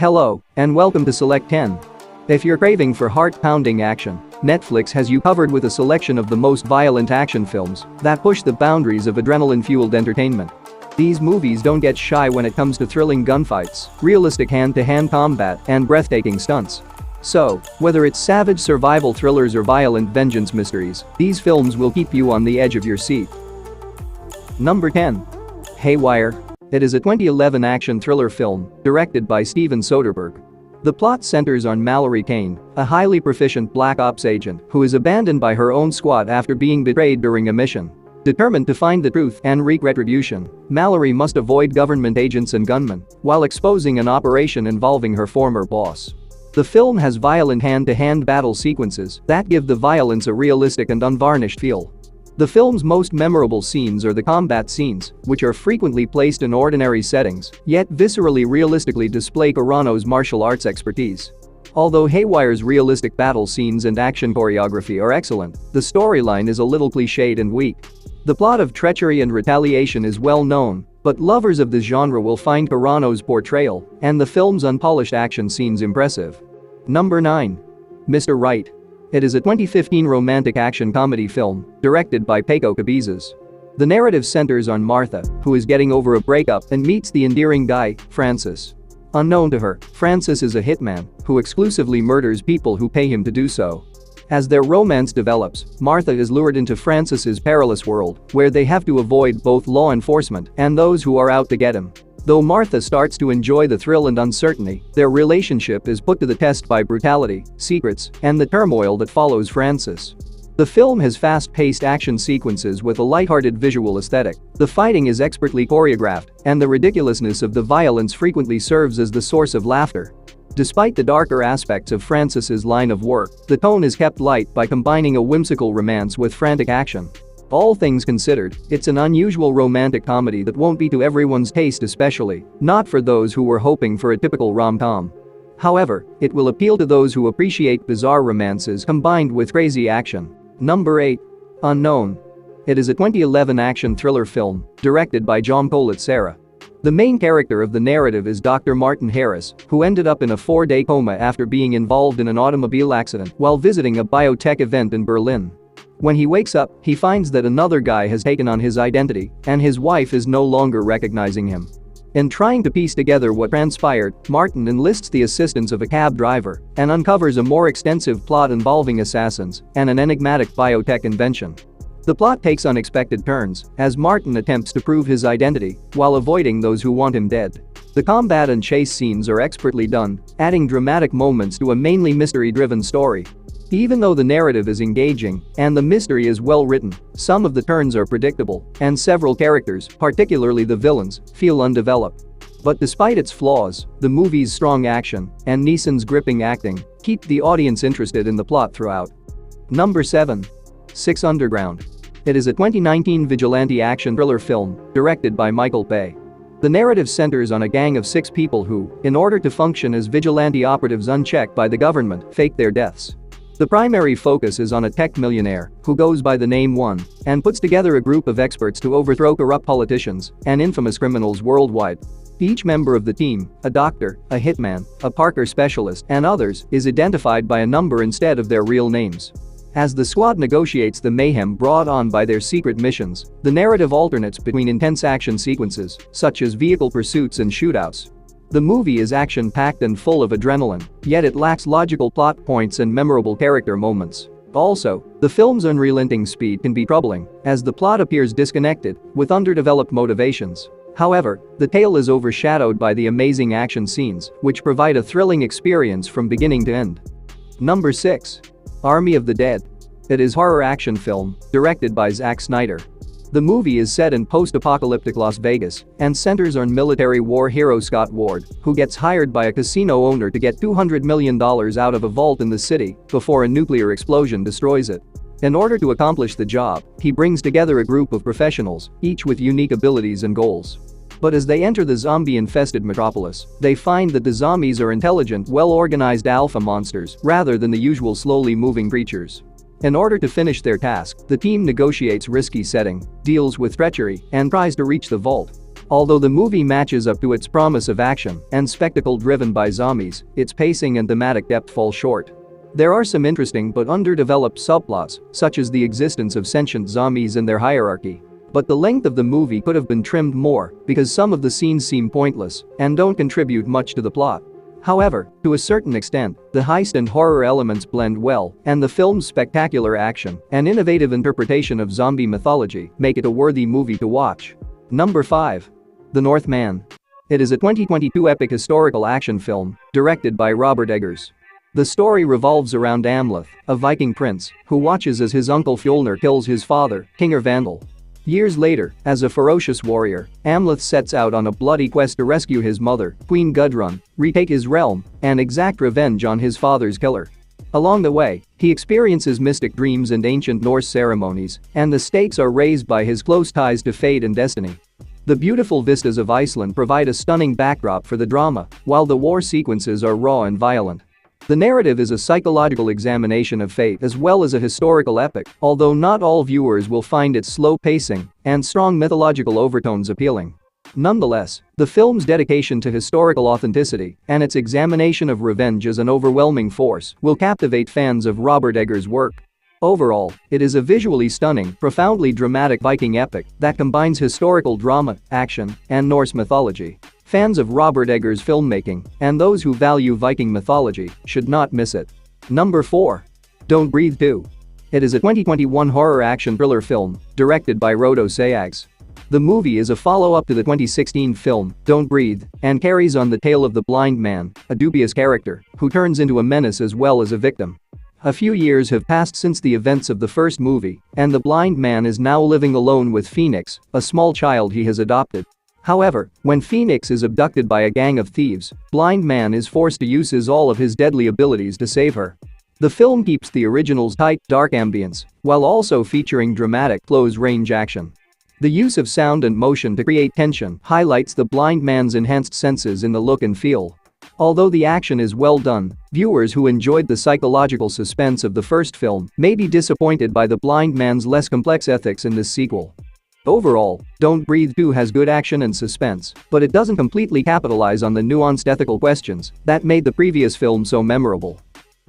Hello, and welcome to Select 10. If you're craving for heart-pounding action, Netflix has you covered with a selection of the most violent action films that push the boundaries of adrenaline-fueled entertainment. These movies don't get shy when it comes to thrilling gunfights, realistic hand-to-hand combat, and breathtaking stunts. So, whether it's savage survival thrillers or violent vengeance mysteries, these films will keep you on the edge of your seat. Number 10. Haywire. It is a 2011 action thriller film directed by Steven Soderbergh. The plot centers on Mallory Kane, a highly proficient Black Ops agent who is abandoned by her own squad after being betrayed during a mission. Determined to find the truth and wreak retribution, Mallory must avoid government agents and gunmen while exposing an operation involving her former boss. The film has violent hand-to-hand battle sequences that give the violence a realistic and unvarnished feel. The film's most memorable scenes are the combat scenes, which are frequently placed in ordinary settings, yet viscerally realistically display Carano's martial arts expertise. Although Haywire's realistic battle scenes and action choreography are excellent, the storyline is a little cliched and weak. The plot of treachery and retaliation is well known, but lovers of this genre will find Carano's portrayal and the film's unpolished action scenes impressive. Number 9. Mr. Right. It is a 2015 romantic action comedy film directed by Paco Cabezas. The narrative centers on Martha, who is getting over a breakup and meets the endearing guy, Francis. Unknown to her, Francis is a hitman who exclusively murders people who pay him to do so. As their romance develops, Martha is lured into Francis's perilous world, where they have to avoid both law enforcement and those who are out to get him. Though Martha starts to enjoy the thrill and uncertainty, their relationship is put to the test by brutality, secrets, and the turmoil that follows Francis. The film has fast-paced action sequences with a lighthearted visual aesthetic. The fighting is expertly choreographed, and the ridiculousness of the violence frequently serves as the source of laughter. Despite the darker aspects of Francis's line of work, the tone is kept light by combining a whimsical romance with frantic action. All things considered, it's an unusual romantic comedy that won't be to everyone's taste, especially not for those who were hoping for a typical rom-com. However, it will appeal to those who appreciate bizarre romances combined with crazy action. Number 8. Unknown. It is a 2011 action thriller film directed by John Sarah. The main character of the narrative is Dr. Martin Harris, who ended up in a 4-day coma after being involved in an automobile accident while visiting a biotech event in Berlin. When he wakes up, he finds that another guy has taken on his identity, and his wife is no longer recognizing him. In trying to piece together what transpired, Martin enlists the assistance of a cab driver and uncovers a more extensive plot involving assassins and an enigmatic biotech invention. The plot takes unexpected turns as Martin attempts to prove his identity while avoiding those who want him dead. The combat and chase scenes are expertly done, adding dramatic moments to a mainly mystery-driven story. Even though the narrative is engaging and the mystery is well written, some of the turns are predictable, and several characters, particularly the villains, feel undeveloped. But despite its flaws, the movie's strong action and Neeson's gripping acting keep the audience interested in the plot throughout. Number 7. 6 Underground. It is a 2019 vigilante action thriller film directed by Michael Bay. The narrative centers on a gang of 6 people who, in order to function as vigilante operatives unchecked by the government, fake their deaths. The primary focus is on a tech millionaire who goes by the name One and puts together a group of experts to overthrow corrupt politicians and infamous criminals worldwide. Each member of the team, a doctor, a hitman, a Parker specialist, and others, is identified by a number instead of their real names. As the squad negotiates the mayhem brought on by their secret missions, the narrative alternates between intense action sequences, such as vehicle pursuits and shootouts. The movie is action-packed and full of adrenaline, yet it lacks logical plot points and memorable character moments. Also, the film's unrelenting speed can be troubling, as the plot appears disconnected, with underdeveloped motivations. However, the tale is overshadowed by the amazing action scenes, which provide a thrilling experience from beginning to end. Number 6. Army of the Dead. It is a horror action film directed by Zack Snyder. The movie is set in post-apocalyptic Las Vegas and centers on military war hero Scott Ward, who gets hired by a casino owner to get $200 million out of a vault in the city before a nuclear explosion destroys it. In order to accomplish the job, he brings together a group of professionals, each with unique abilities and goals. But as they enter the zombie-infested metropolis, they find that the zombies are intelligent, well-organized alpha monsters rather than the usual slowly moving creatures. In order to finish their task, the team negotiates risky setting, deals with treachery, and tries to reach the vault. Although the movie matches up to its promise of action and spectacle driven by zombies, its pacing and thematic depth fall short. There are some interesting but underdeveloped subplots, such as the existence of sentient zombies and their hierarchy. But the length of the movie could have been trimmed more because some of the scenes seem pointless and don't contribute much to the plot. However, to a certain extent, the heist and horror elements blend well, and the film's spectacular action and innovative interpretation of zombie mythology make it a worthy movie to watch. Number 5. The Northman. It is a 2022 epic historical action film directed by Robert Eggers. The story revolves around Amleth, a Viking prince who watches as his uncle Fjolnir kills his father, King Vandal. Years later, as a ferocious warrior, Amleth sets out on a bloody quest to rescue his mother, Queen Gudrun, retake his realm, and exact revenge on his father's killer. Along the way, he experiences mystic dreams and ancient Norse ceremonies, and the stakes are raised by his close ties to fate and destiny. The beautiful vistas of Iceland provide a stunning backdrop for the drama, while the war sequences are raw and violent. The narrative is a psychological examination of fate as well as a historical epic, although not all viewers will find its slow pacing and strong mythological overtones appealing. Nonetheless, the film's dedication to historical authenticity and its examination of revenge as an overwhelming force will captivate fans of Robert Eggers' work. Overall, it is a visually stunning, profoundly dramatic Viking epic that combines historical drama, action, and Norse mythology. Fans of Robert Eggers' filmmaking and those who value Viking mythology should not miss it. Number 4. Don't Breathe 2. It is a 2021 horror action thriller film directed by Rodo Sayags. The movie is a follow-up to the 2016 film, Don't Breathe, and carries on the tale of the blind man, a dubious character who turns into a menace as well as a victim. A few years have passed since the events of the first movie, and the blind man is now living alone with Phoenix, a small child he has adopted. However, when Phoenix is abducted by a gang of thieves, Blind Man is forced to use all of his deadly abilities to save her. The film keeps the original's tight, dark ambience, while also featuring dramatic, close-range action. The use of sound and motion to create tension highlights the blind man's enhanced senses in the look and feel. Although the action is well done, viewers who enjoyed the psychological suspense of the first film may be disappointed by the blind man's less complex ethics in this sequel. Overall, Don't Breathe 2 has good action and suspense, but it doesn't completely capitalize on the nuanced ethical questions that made the previous film so memorable.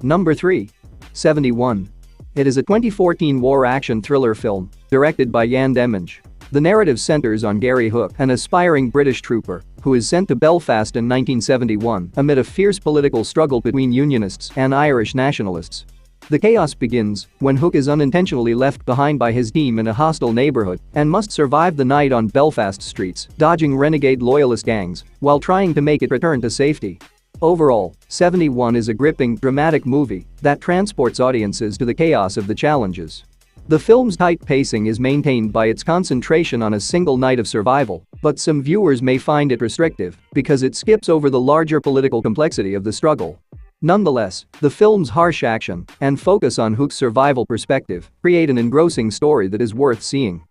Number 3. 71. It is a 2014 war action thriller film directed by Jan Demming. The narrative centers on Gary Hook, an aspiring British trooper who is sent to Belfast in 1971 amid a fierce political struggle between Unionists and Irish nationalists. The chaos begins when Hook is unintentionally left behind by his team in a hostile neighborhood and must survive the night on Belfast streets, dodging renegade loyalist gangs while trying to make it return to safety. Overall, 71 is a gripping, dramatic movie that transports audiences to the chaos of the challenges. The film's tight pacing is maintained by its concentration on a single night of survival, but some viewers may find it restrictive because it skips over the larger political complexity of the struggle. Nonetheless, the film's harsh action and focus on Hook's survival perspective create an engrossing story that is worth seeing.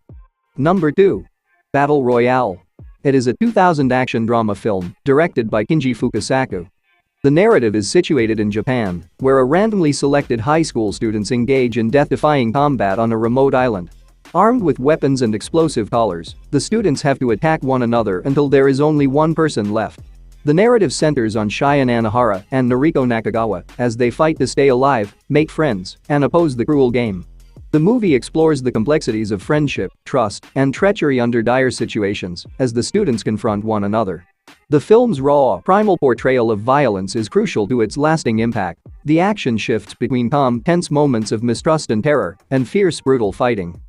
Number 2. Battle Royale. It is a 2000 action drama film directed by Kinji Fukasaku. The narrative is situated in Japan, where a randomly selected high school students engage in death-defying combat on a remote island. Armed with weapons and explosive collars, the students have to attack one another until there is only one person left. The narrative centers on Cheyenne Anahara and Noriko Nakagawa as they fight to stay alive, make friends, and oppose the cruel game. The movie explores the complexities of friendship, trust, and treachery under dire situations as the students confront one another. The film's raw, primal portrayal of violence is crucial to its lasting impact. The action shifts between calm, tense moments of mistrust and terror and fierce, brutal fighting.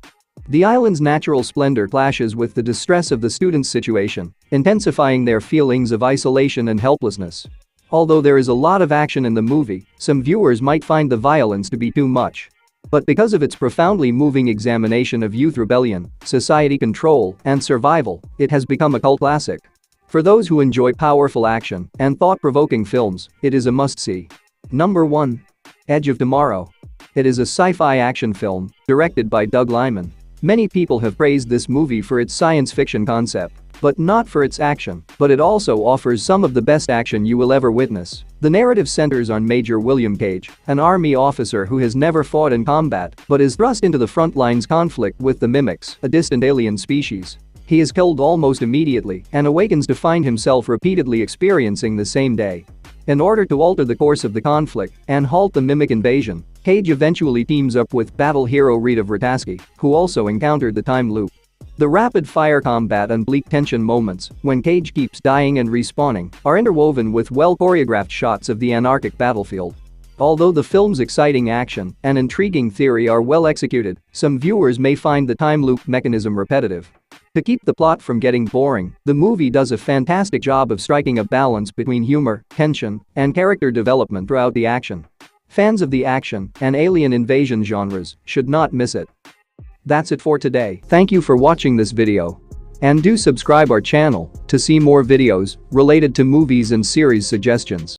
The island's natural splendor clashes with the distress of the students' situation, intensifying their feelings of isolation and helplessness. Although there is a lot of action in the movie, some viewers might find the violence to be too much. But because of its profoundly moving examination of youth rebellion, society control, and survival, it has become a cult classic. For those who enjoy powerful action and thought-provoking films, it is a must-see. Number 1. Edge of Tomorrow. It is a sci-fi action film directed by Doug Liman. Many people have praised this movie for its science fiction concept, but not for its action, but it also offers some of the best action you will ever witness. The narrative centers on Major William Cage, an army officer who has never fought in combat but is thrust into the front lines conflict with the Mimics, a distant alien species. He is killed almost immediately and awakens to find himself repeatedly experiencing the same day. In order to alter the course of the conflict and halt the mimic invasion, Cage eventually teams up with battle hero Rita Vrataski, who also encountered the time loop. The rapid-fire combat and bleak tension moments, when Cage keeps dying and respawning, are interwoven with well-choreographed shots of the anarchic battlefield. Although the film's exciting action and intriguing theory are well executed, some viewers may find the time loop mechanism repetitive. To keep the plot from getting boring, the movie does a fantastic job of striking a balance between humor, tension, and character development throughout the action. Fans of the action and alien invasion genres should not miss it. That's it for today. Thank you for watching this video. And do subscribe our channel to see more videos related to movies and series suggestions.